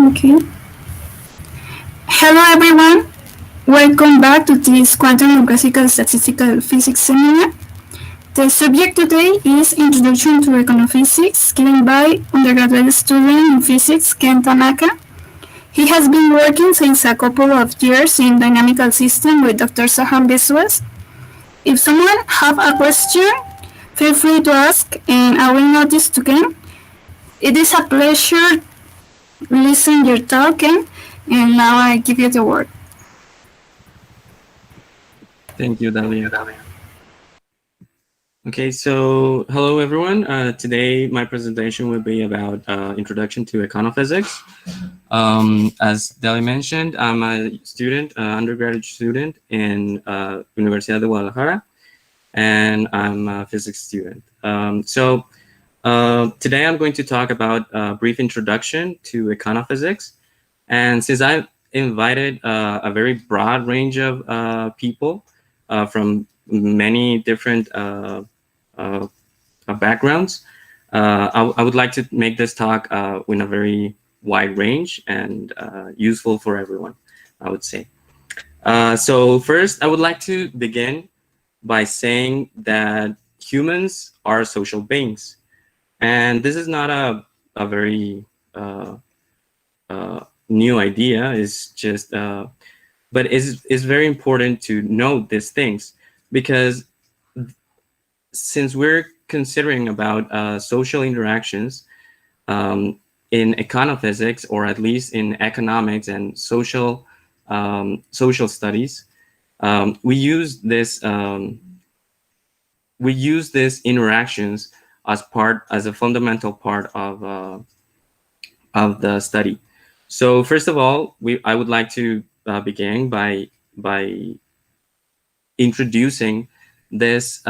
Okay. Hello everyone. Welcome back to this quantum and classical statistical physics seminar. The subject today is Introduction to Econophysics, given by undergraduate student in physics Ken Tanaka. He has been working since a couple of years in dynamical system with Dr. Saham Biswas. If someone have a question, feel free to ask and I will notice to Ken. It is a pleasure listen your talk, Ken, and now I give you the word. Thank you, Dalia. Okay, so hello everyone. Today my presentation will be about Introduction to Econophysics. As Dalia mentioned, I'm a student, undergraduate student in Universidad de Guadalajara, and I'm a physics student. Today I'm going to talk about a brief introduction to Econophysics. And since I've invited a very broad range of people from many different backgrounds, I would like to make this talk in a very wide range and useful for everyone, I would say. So first, I would like to begin by saying that humans are social beings. And this is not a very new idea. It's just, but it's very important to note these things because since we're considering about social interactions in econophysics, or at least in economics and social studies, we use these interactions as a fundamental part of the study. So first of all, I would like to begin by introducing this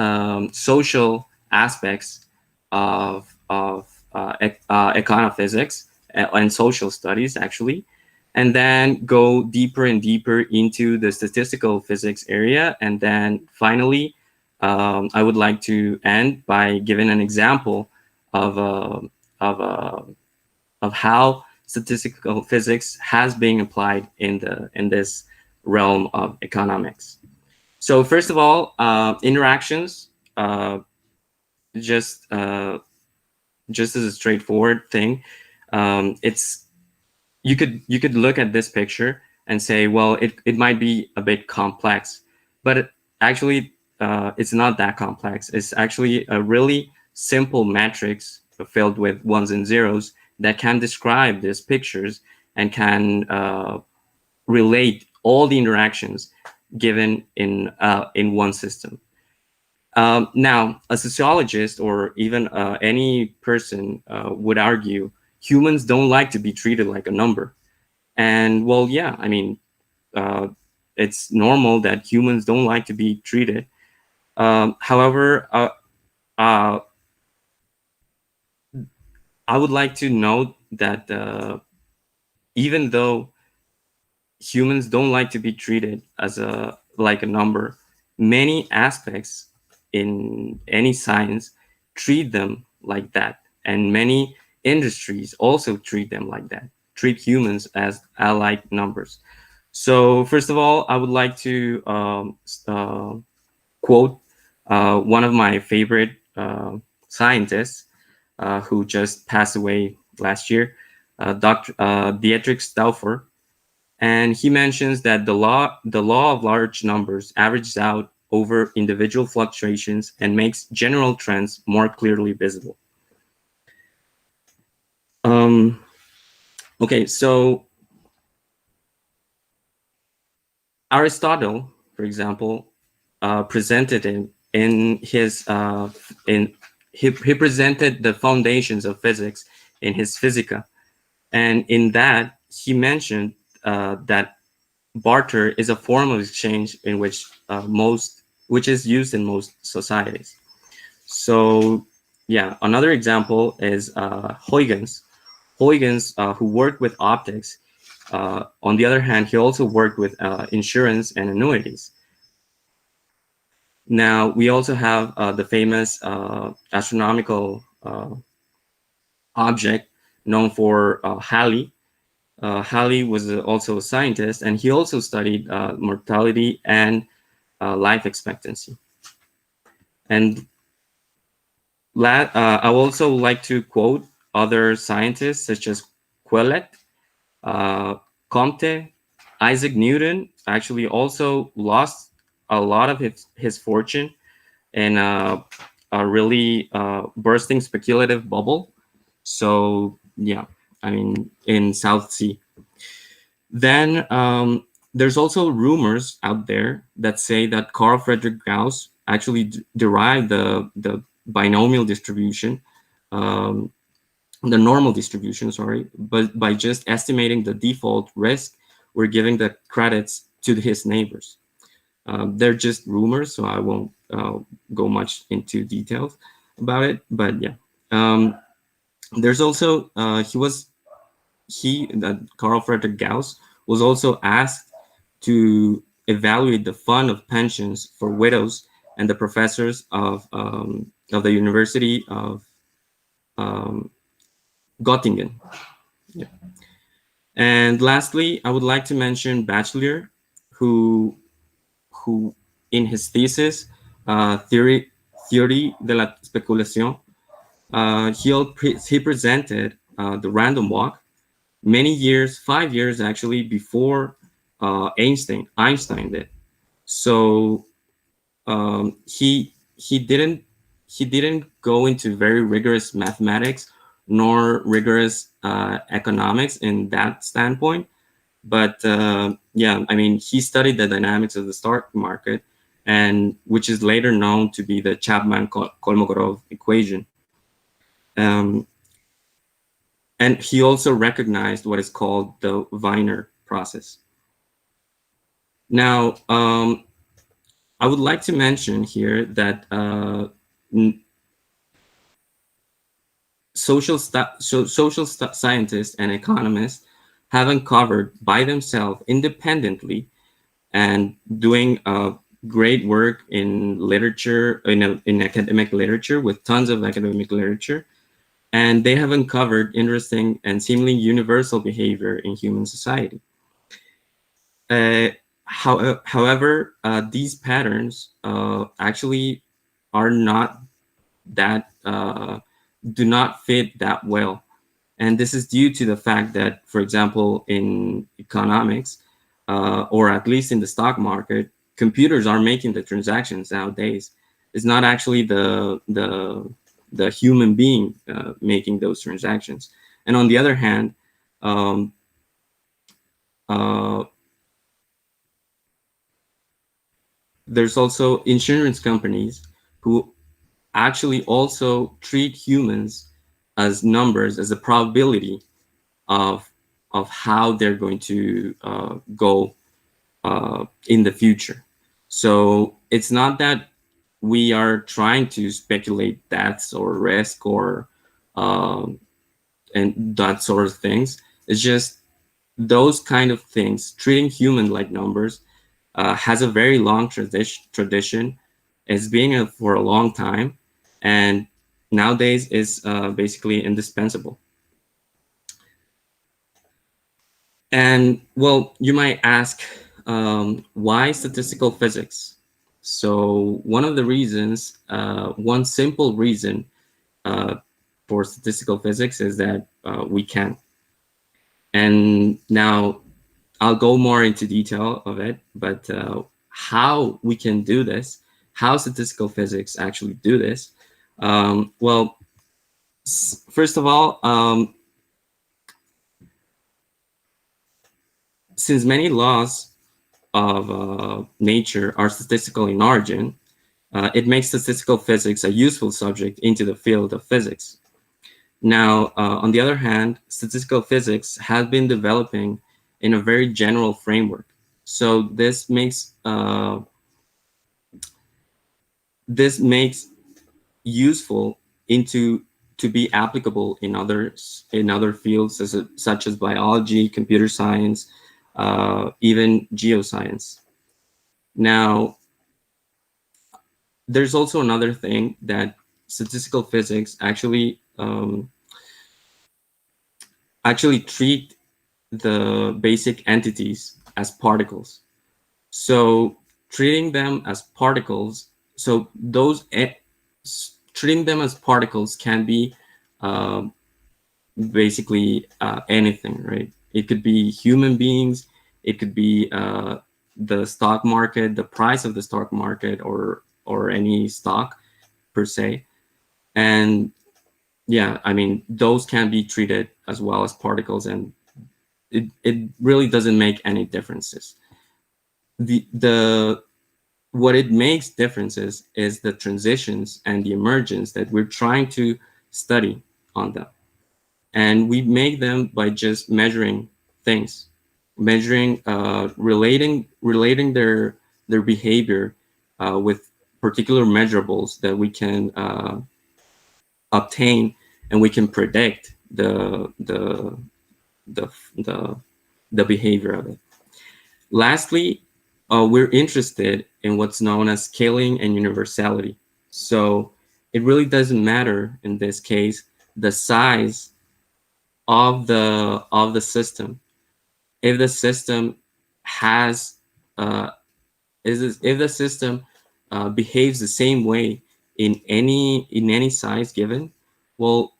social aspects of econophysics and social studies, actually, and then go deeper and deeper into the statistical physics area. And then finally, I would like to end by giving an example of how statistical physics has been applied in this realm of economics. So first of all, interactions, just as a straightforward thing, it's you could look at this picture and say, well, it might be a bit complex, but actually it's not that complex. It's actually a really simple matrix filled with ones and zeros that can describe these pictures and can relate all the interactions given in one system. Now, a sociologist or even any person would argue humans don't like to be treated like a number. And well, yeah, I mean, it's normal that humans don't like to be treated. However, I would like to note that even though humans don't like to be treated as like a number, many aspects in any science treat them like that, and many industries also treat them like that, treat humans as allied numbers. So first of all, I would like to quote one of my favorite scientists who just passed away last year, Dr. Dietrich Stauffer. And he mentions that the law of large numbers averages out over individual fluctuations and makes general trends more clearly visible. Okay, so Aristotle, for example, presented in his he presented the foundations of physics in his Physica, and in that he mentioned that barter is a form of exchange in which which is used in most societies. So yeah, another example is Huygens. Huygens, who worked with optics. On the other hand, he also worked with insurance and annuities. Now, we also have the famous astronomical object known for Halley. Halley was also a scientist, and he also studied mortality and life expectancy. And I would also like to quote other scientists such as Quetelet, uh, Comte, Isaac Newton. Actually, also lost a lot of his fortune in a really bursting speculative bubble. So yeah, I mean, in South Sea. Then there's also rumors out there that say that Carl Friedrich Gauss actually derived the binomial distribution, um, the normal distribution, sorry, but by just estimating the default risk, we're giving the credits to his neighbors. They're just rumors, so I won't go much into details about it. But yeah, there's also Carl Friedrich Gauss was also asked to evaluate the fund of pensions for widows and the professors of the University of um, Göttingen. Yeah. And lastly, I would like to mention Bachelor, who who in his thesis, theory de la speculación, he presented the random walk many years, 5 years actually, before Einstein did. So he didn't go into very rigorous mathematics nor rigorous economics in that standpoint. But yeah, I mean, he studied the dynamics of the stock market, and which is later known to be the Chapman-Kolmogorov equation. Um, and he also recognized what is called the Wiener process. Now, I would like to mention here that social scientists and economists have uncovered by themselves independently and doing great work in literature, in academic literature, with tons of academic literature. And they have uncovered interesting and seemingly universal behavior in human society. However, these patterns actually are not that, do not fit that well. And this is due to the fact that, for example, in economics, or at least in the stock market, computers are making the transactions nowadays. It's not actually the human being making those transactions. And on the other hand, um, uh, there's also insurance companies who actually also treat humans as numbers, as a probability of how they're going to go in the future. So it's not that we are trying to speculate deaths or risk or and that sort of things. It's just those kind of things. Treating human like numbers has a very long tradition. It's been for a long time, and nowadays is basically indispensable. And well, you might ask, why statistical physics? So one of the reasons, one simple reason uh, for statistical physics is that we can. And now I'll go more into detail of it, but how we can do this, how statistical physics actually do this. Well, first of all, since many laws of nature are statistical in origin, it makes statistical physics a useful subject into the field of physics. Now, on the other hand, statistical physics has been developing in a very general framework. So this makes useful into to be applicable in other fields such as biology, computer science, even geoscience. Now, there's also another thing that statistical physics actually treat the basic entities as particles. So treating them as particles, so those treating them as particles can be basically anything, right? It could be human beings, it could be the stock market, the price of the stock market, or any stock per se. And yeah, I mean, those can be treated as well as particles, and it really doesn't make any differences. The what it makes differences is the transitions and the emergence that we're trying to study on them. And we make them by just measuring things, measuring, relating their behavior with particular measurables that we can obtain, and we can predict the, the, the behavior of it. Lastly, we're interested in what's known as scaling and universality. So it really doesn't matter in this case the size of the system. If the system has if the system behaves the same way in any size given, well,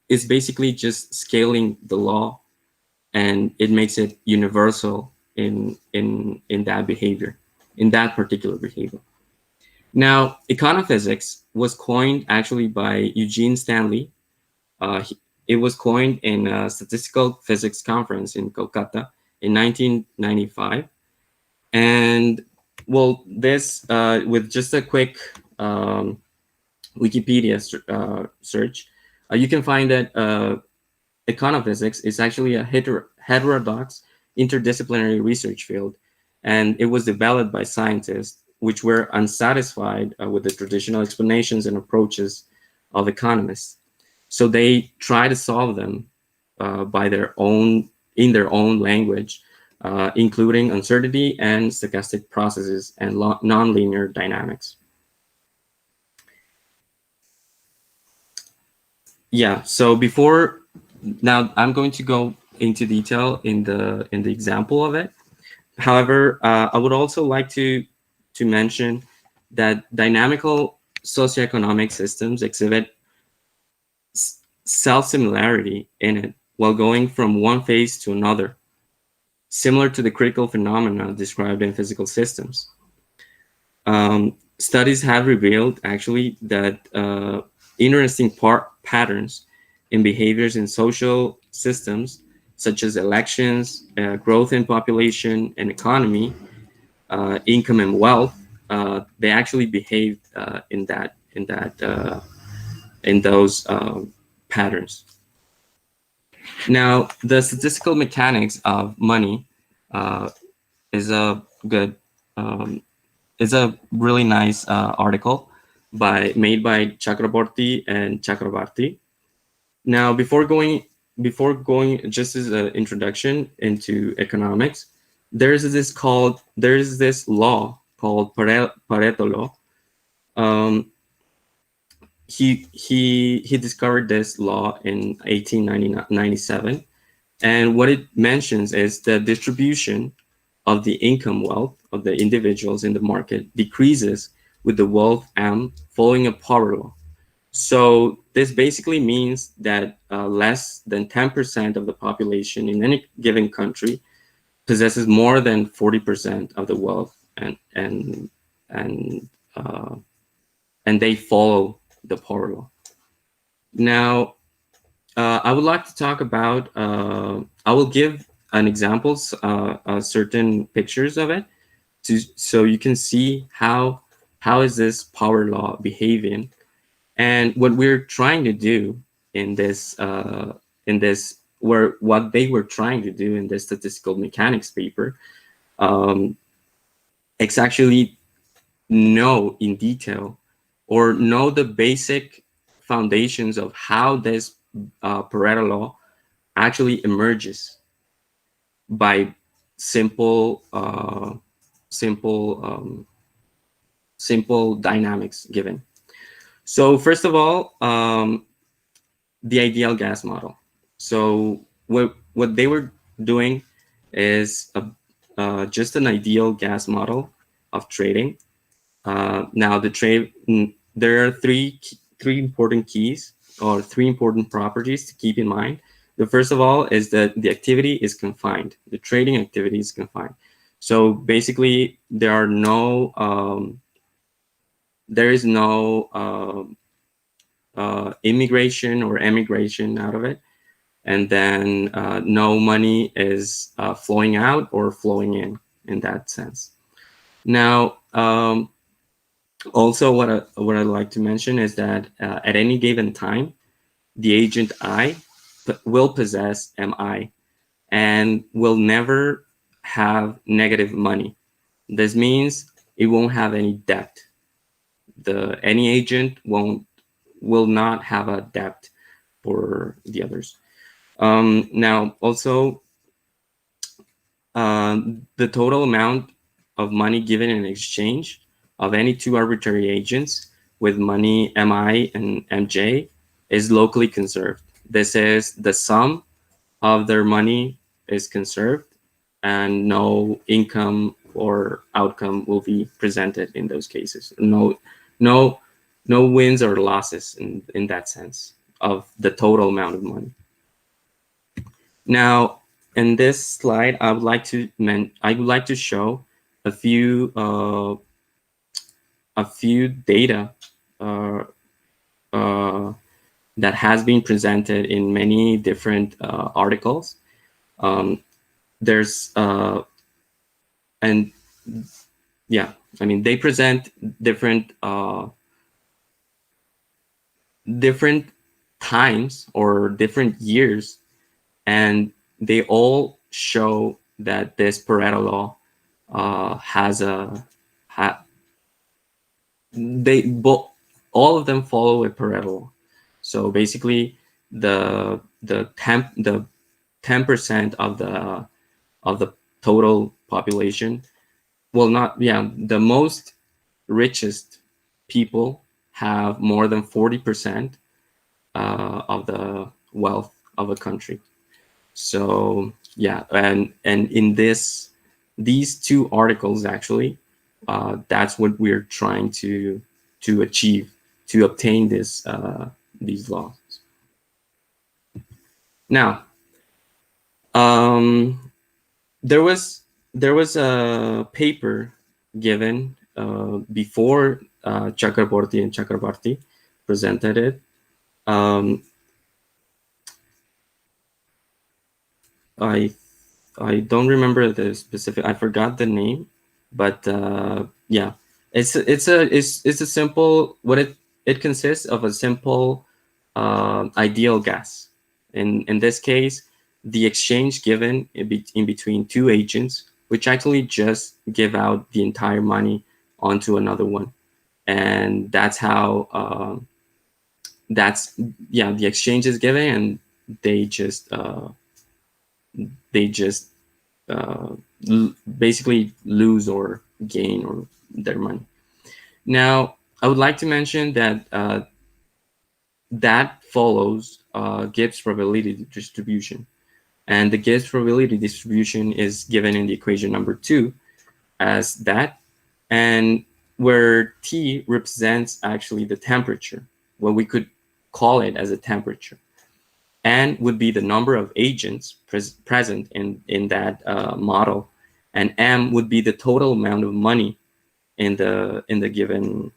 it's basically just scaling the law, and it makes it universal in that behavior, in that particular behavior. Now, econophysics was coined actually by Eugene Stanley. It was coined in a statistical physics conference in Kolkata in 1995. And well, this with just a quick Wikipedia search, you can find that econophysics is actually a heterodox interdisciplinary research field, and it was developed by scientists which were unsatisfied with the traditional explanations and approaches of economists. So they try to solve them in their own language, including uncertainty and stochastic processes and nonlinear dynamics. Yeah, so now I'm going to go into detail in the example of it. However, I would also like to mention that dynamical socioeconomic systems exhibit self-similarity in it while going from one phase to another, similar to the critical phenomena described in physical systems. Studies have revealed actually that interesting patterns in behaviors in social systems such as elections, growth in population and economy, income and wealth, they actually behave in those patterns. Now, the statistical mechanics of money is a good is a really nice article made by Chakraborty and Chakrabarty. Now, before going just as an introduction into economics, there's this law called Pareto Law. He discovered this law in 1897, and what it mentions is the distribution of the income wealth of the individuals in the market decreases with the wealth M following a power law. So this basically means that less than 10% of the population in any given country possesses more than 40% of the wealth, and they follow the power law. Now, I would like to talk about. I will give an examples, certain pictures of it, so you can see how is this power law behaving. And what we're trying to do in this, what they were trying to do in this statistical mechanics paper, it's actually know in detail or know the basic foundations of how this Pareto law actually emerges by simple dynamics given. So first of all, the ideal gas model. So what they were doing is just an ideal gas model of trading. Now there are three important keys, or three important properties to keep in mind. The first of all is that the activity is confined. The trading activity is confined. So basically, there is no immigration or emigration out of it, and then no money is flowing out or flowing in that sense. Now, also what I'd like to mention is that at any given time, the agent I will possess MI and will never have negative money. This means it won't have any debt. Any agent will not have a debt for the others. Now, also, the total amount of money given in exchange of any two arbitrary agents with money MI and MJ is locally conserved. This is the sum of their money is conserved, and no income or outcome will be presented in those cases. No wins or losses in that sense of the total amount of money. Now, in this slide, I would like to show a few data that has been presented in many different articles. There's and yeah, I mean, they present different times or different years, and they all show that this Pareto law all of them follow a Pareto law. So basically, the 10% of the total population, the most richest people have more than 40% of the wealth of a country. So yeah, and in these two articles, actually, that's what we're trying to achieve, to obtain these laws. Now, there was a paper given before Chakraborty and Chakrabarty presented it. I don't remember the specific. I forgot the name, but yeah, it's a simple. It consists of a simple ideal gas. In this case, the exchange given in between two agents, which actually just give out the entire money onto another one, and that's how the exchange is given, and they just basically lose or gain or their money. Now, I would like to mention that that follows Gibbs probability distribution. And the Gibbs probability distribution is given in the equation number 2 as that, and where T represents actually the temperature, what we could call it as a temperature. N would be the number of agents present in that model, and M would be the total amount of money in the given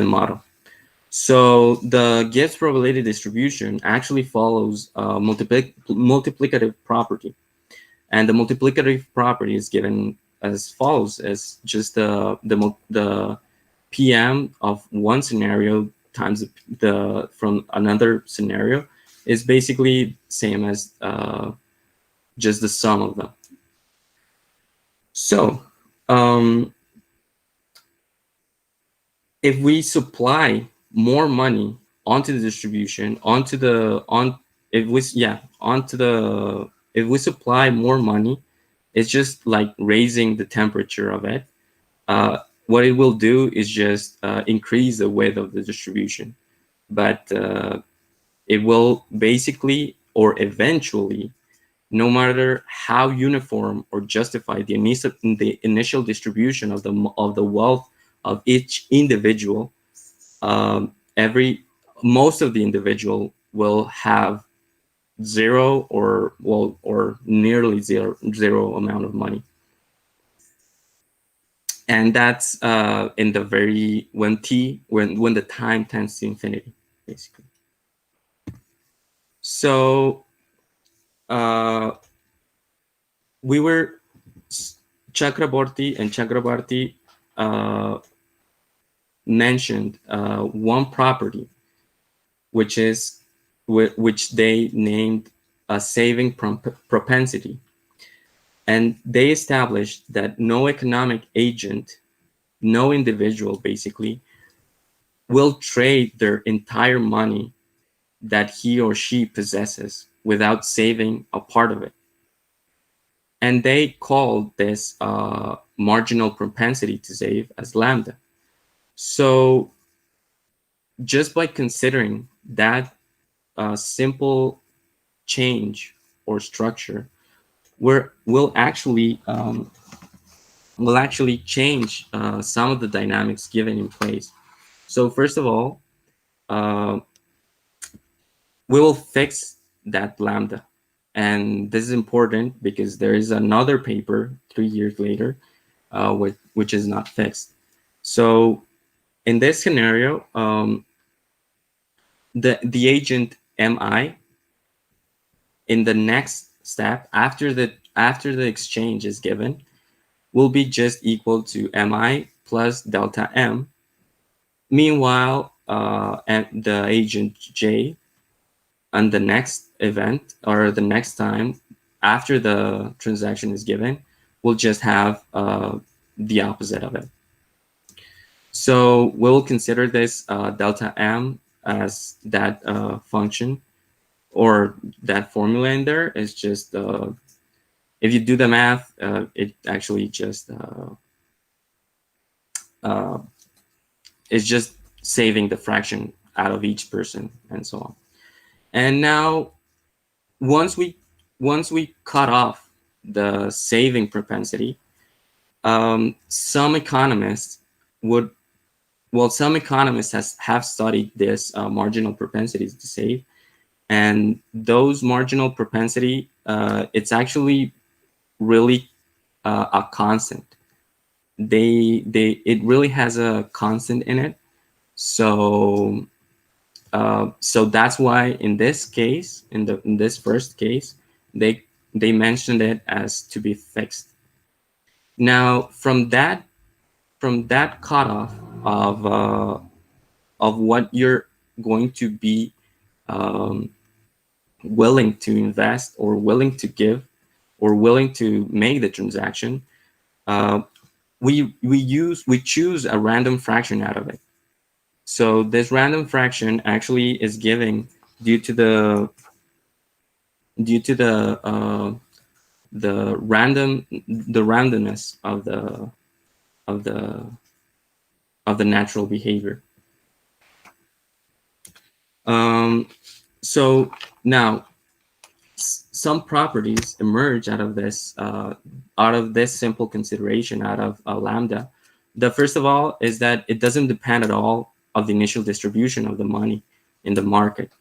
model. So the Gibbs probability distribution actually follows multiplicative property, and the multiplicative property is given as follows: as just the PM of one scenario times the from another scenario is basically same as just the sum of them. So if we supply more money onto the distribution, if we supply more money, it's just like raising the temperature of it. What it will do is just increase the width of the distribution. But it will basically or eventually, no matter how uniform or justified the initial distribution of the wealth of each individual, most of the individual will have zero or nearly zero amount of money. And that's in the very when the time tends to infinity, basically. So we were Chakraborty mentioned one property, which they named a saving propensity, and they established that no economic agent, no individual basically, will trade their entire money that he or she possesses without saving a part of it. And they called this marginal propensity to save as lambda. So just by considering that simple change or structure, we'll actually change some of the dynamics given in place. So first of all, we will fix that lambda. And this is important because there is another paper 3 years later, which is not fixed. So in this scenario, the agent mi in the next step after the exchange is given will be just equal to mi plus delta m. Meanwhile, and the agent j on the next event or the next time after the transaction is given, we'll just have the opposite of it. So we'll consider this delta m as that function, or that formula in there is just, if you do the math, it actually just is just saving the fraction out of each person and so on. And now, once we cut off the saving propensity, some economists have studied this marginal propensities to save, and those marginal propensity, it's actually really a constant. It really has a constant in it. So so that's why in this case, in this first case, they mentioned it as to be fixed. Now from that cutoff of what you're going to be willing to invest or willing to give or willing to make the transaction, we choose a random fraction out of it. So this random fraction actually is giving due to the randomness of the natural behavior. So now some properties emerge out of this simple consideration out of lambda. The first of all is that it doesn't depend at all of the initial distribution of the money in the market.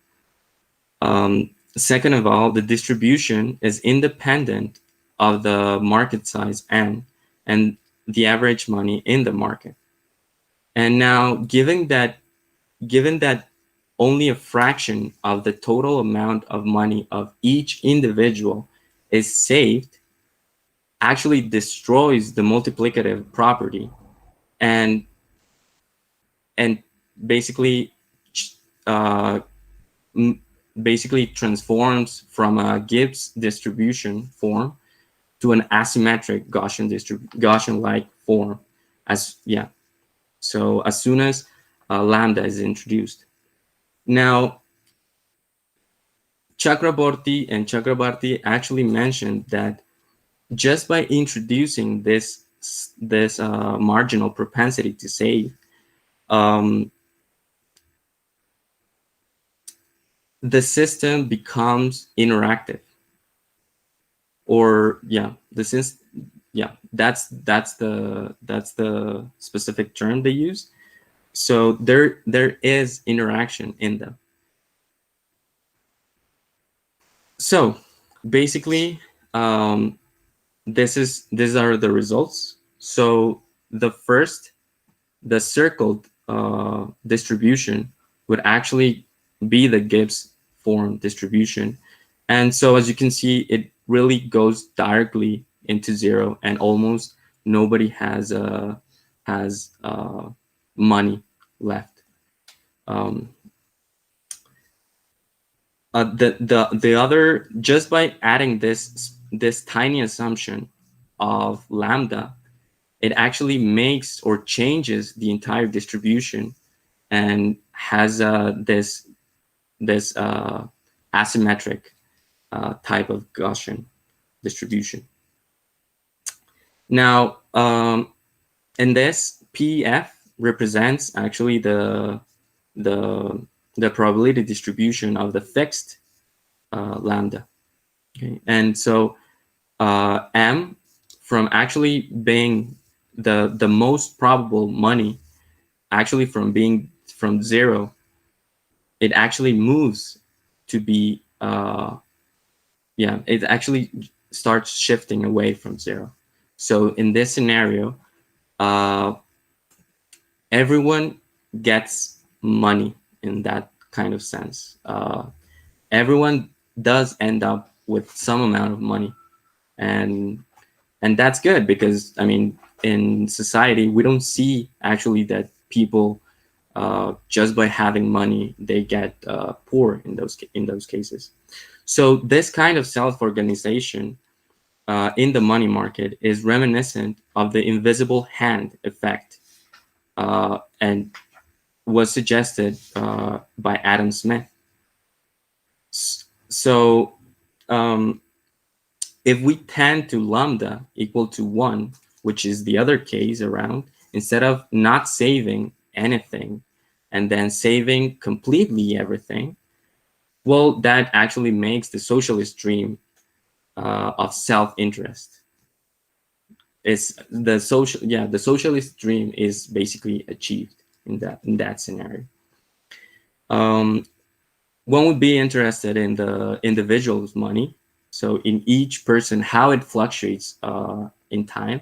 Second of all, the distribution is independent of the market size n and the average money in the market. And now, given that only a fraction of the total amount of money of each individual is saved, actually destroys the multiplicative property and basically transforms from a Gibbs distribution form to an asymmetric Gaussian-like form. So as soon as lambda is introduced. Now, Chakraborty actually mentioned that just by introducing this marginal propensity to save, the system becomes interactive. Or that's the specific term they use. So there is interaction in them. So basically, these are the results. So the circled distribution would actually be the Gibbs form distribution. And so as you can see, it really goes directly into zero, and almost nobody has money left. The other, just by adding this tiny assumption of lambda, it actually makes or changes the entire distribution and has this asymmetric type of Gaussian distribution. Now, in this, PF represents actually the probability distribution of the fixed lambda. Okay, and so M, from actually being the most probable money, actually from being from zero, it actually moves to be it actually starts shifting away from zero. So in this scenario, everyone gets money in that kind of sense. Everyone does end up with some amount of money, and that's good, because I mean, in society we don't see actually that people just by having money they get poor in those cases. So this kind of self-organization in the money market is reminiscent of the invisible hand effect, and was suggested by Adam Smith. So if we tend to lambda equal to 1, which is the other case around, instead of not saving anything and then saving completely everything, well, that actually makes the socialist dream of self-interest. It's the socialist dream is basically achieved in that scenario. One would be interested in the individual's money, so in each person, how it fluctuates in time,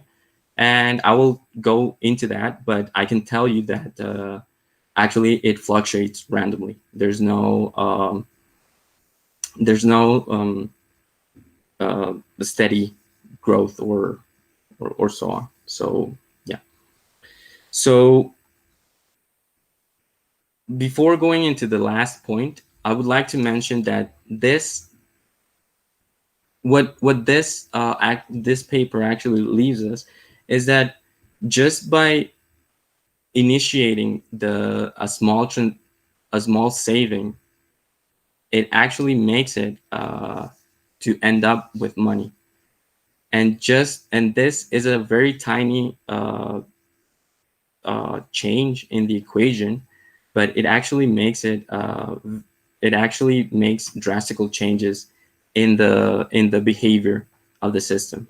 and I will go into that, but I can tell you that actually it fluctuates randomly. There's no steady growth or so on. So yeah. So before going into the last point, I would like to mention that what this paper actually leaves us is that just by initiating a small saving, it actually makes it to end up with money. And this is a very tiny change in the equation, but it actually makes drastical changes in the behavior of the system.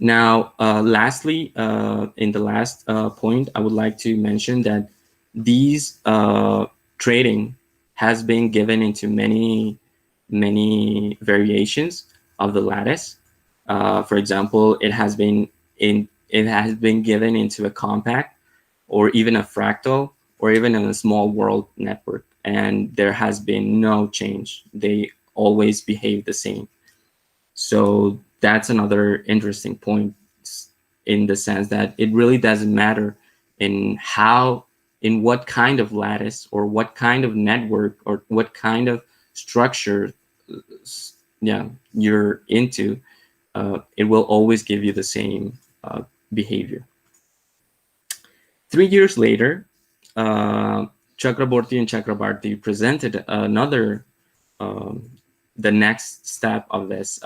Now, lastly, in the last point, I would like to mention that these trading has been given into many variations of the lattice. For example, it has been given into a compact, or even a fractal, or even in a small world network, and there has been no change. They always behave the same. So that's another interesting point, in the sense that it really doesn't matter in what kind of lattice or what kind of network or what kind of structure you're into, it will always give you the same behavior. 3 years later, Chakraborty and Chakrabarty presented another the next step of this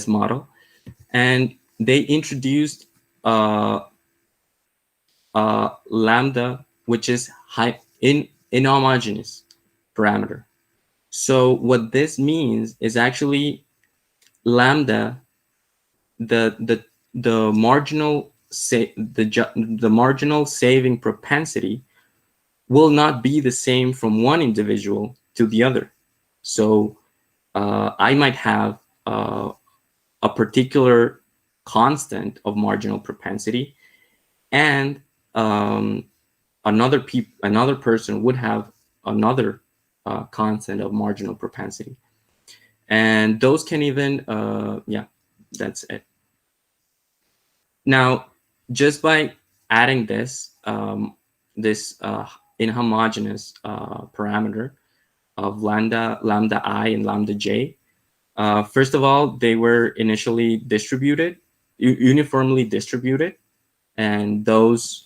model, and they introduced lambda which is inhomogeneous parameter. So what this means is actually lambda, the marginal the marginal saving propensity will not be the same from one individual to the other. So I might have a particular constant of marginal propensity, and another person would have another constant of marginal propensity, and those can even yeah, that's it. Now, just by adding this inhomogeneous parameter of lambda I and lambda j, first of all, they were initially distributed, uniformly distributed, and those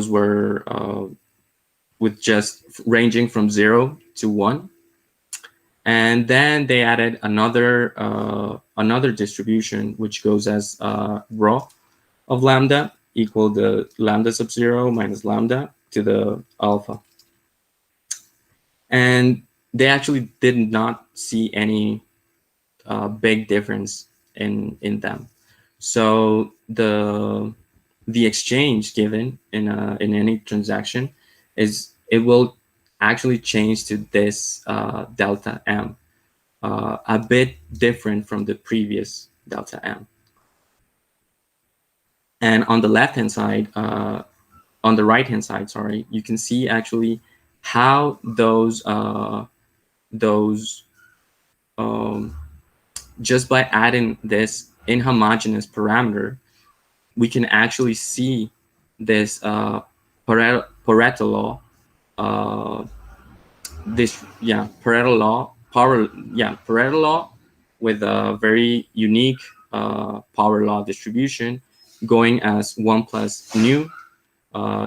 were with just ranging from 0 to 1. And then they added another distribution, which goes as rho of lambda equal the lambda sub 0 minus lambda to the alpha. And they actually did not see any big difference in them. So the exchange given in any transaction is, it will actually change to this delta m, a bit different from the previous delta m. And on the left hand side, on the right hand side, sorry, you can see actually how those just by adding this inhomogeneous parameter, we can actually see this Pareto Law, Pareto Law with a very unique power law distribution going as 1 plus nu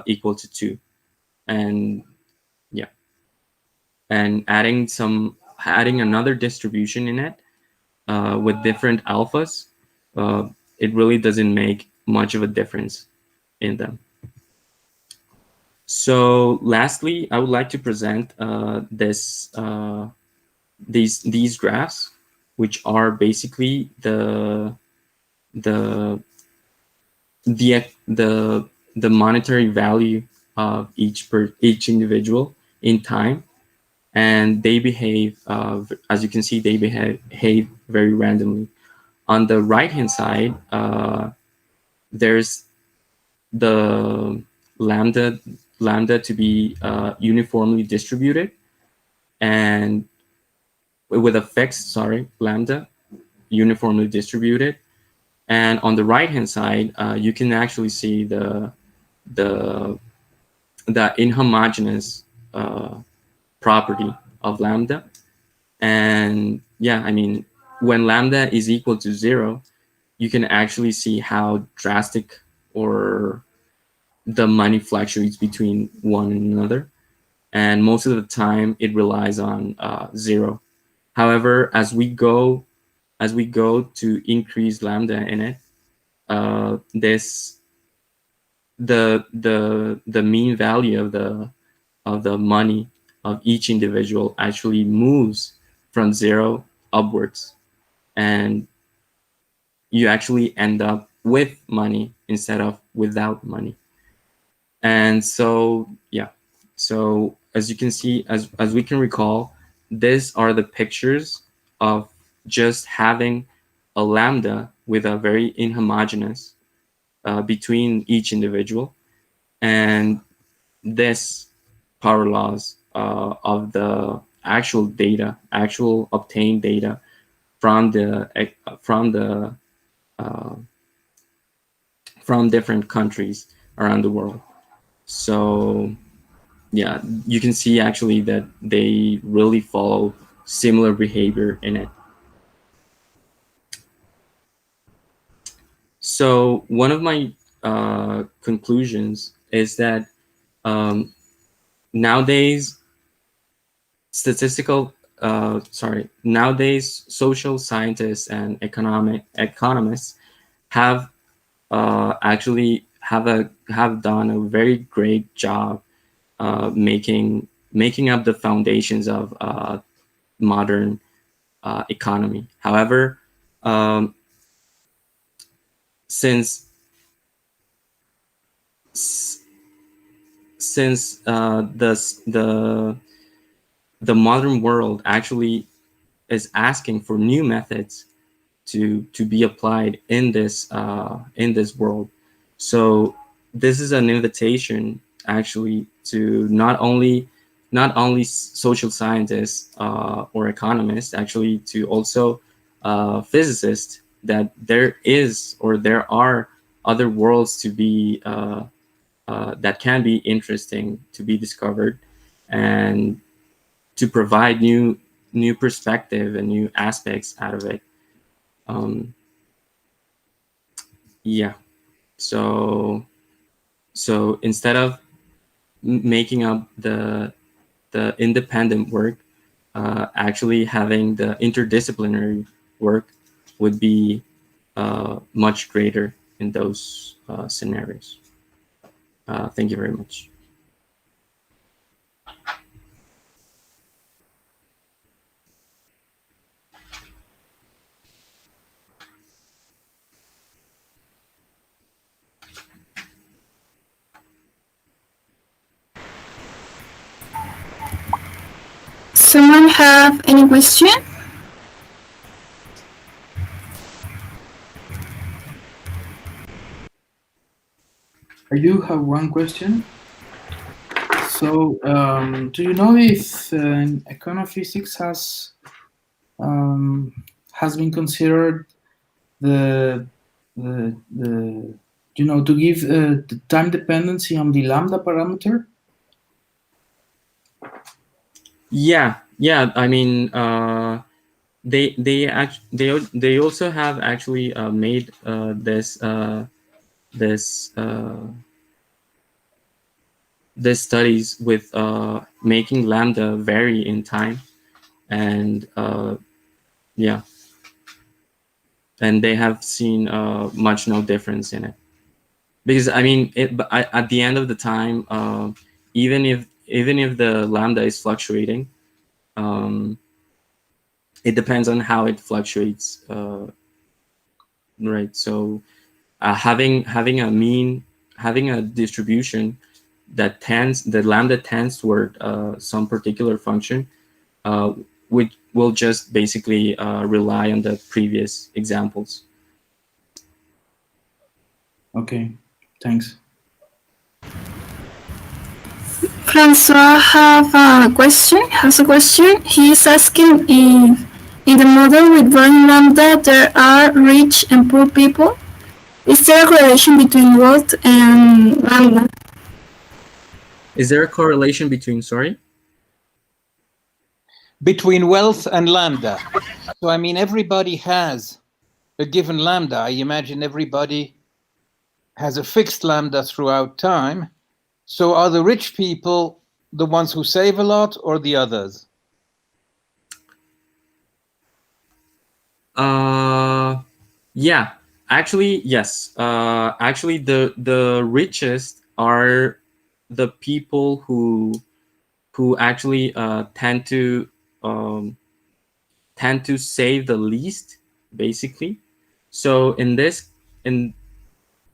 equal to 2, and yeah, and adding another distribution in it with different alphas, it really doesn't make much of a difference in them. So lastly, I would like to present these graphs, which are basically the monetary value of each individual in time, and they behave, as you can see, they behave very randomly. On the right hand side, there's the lambda to be uniformly distributed, and with a fixed lambda uniformly distributed. And on the right hand side, you can actually see the inhomogeneous property of lambda. And yeah, I mean, when lambda is equal to 0, you can actually see how drastic or the money fluctuates between one and another, and most of the time it relies on 0. However, as we go to increase lambda in it, the mean value of the money of each individual actually moves from 0 upwards, and you actually end up with money instead of without money. And so yeah, so as you can see, as we can recall, these are the pictures of just having a lambda with a very inhomogeneous between each individual, and this power laws of the actual obtained data from different countries around the world. So yeah, you can see actually that they really follow similar behavior in it. So one of my conclusions is that nowadays nowadays social scientists and economists have actually have done a very great job making up the foundations of modern economy. However, since the modern world actually is asking for new methods to be applied in this world. So this is an invitation actually to not only social scientists or economists, actually to also physicists, that there is or there are other worlds to be that can be interesting to be discovered, and to provide new perspective and new aspects out of it. Yeah. So instead of making up the independent work, actually having the interdisciplinary work would be much greater in those scenarios. Thank you very much. Someone have any question? I do have one question. So, do you know if Econophysics has been considered the to give the time dependency on the lambda parameter? Yeah. I mean, they also have actually made this studies with making lambda vary in time, and yeah, and they have seen much no difference in it, because I mean, at the end of the time, even if the lambda is fluctuating, it depends on how it fluctuates, right? So having a mean, having a distribution that lambda tends toward some particular function, which will just basically rely on the previous examples. Okay, thanks. Francois has a question. He is asking if in the model with Born Lambda there are rich and poor people. Is there a correlation between wealth and Lambda? Is there a correlation between, sorry? Between wealth and lambda. So, I mean, everybody has a given lambda. I imagine everybody has a fixed lambda throughout time. So are the rich people the ones who save a lot, or the others? Yeah, actually, yes. Actually, the richest are the people who actually tend to save the least, basically. So in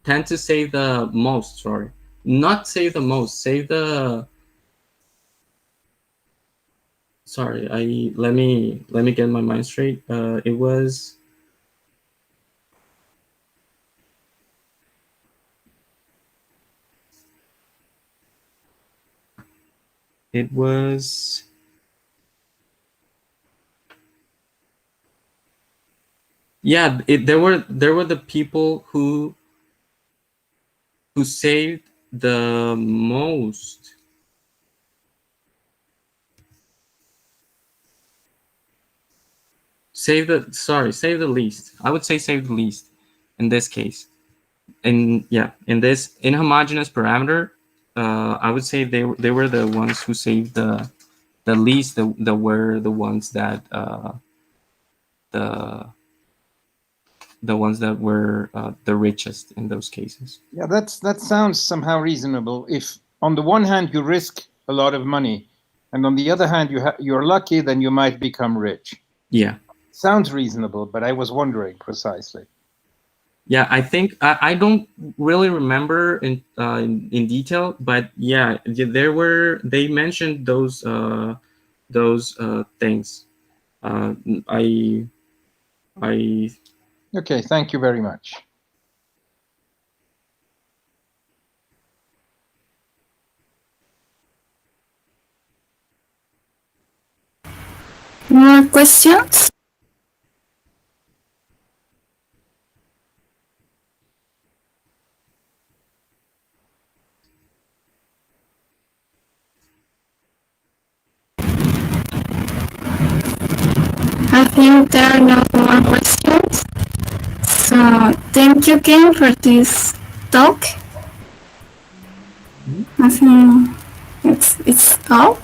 tend to save the most. Sorry, not save the most. Save the. Sorry, let me get my mind straight. It was. It was. Yeah, there were the people who saved the most. Save the least. I would say save the least in this case. In this inhomogeneous parameter, I would say they were the ones who saved the least. The were the ones that the the ones that were the richest in those cases. Yeah, that sounds somehow reasonable. If on the one hand you risk a lot of money, and on the other hand you're lucky, then you might become rich. Yeah. Sounds reasonable, but I was wondering precisely. Yeah, I think I don't really remember in detail, but yeah, they mentioned those things. I Okay, thank you very much. More questions? I think there are no more questions. So thank you, Ken, for this talk. I think it's all.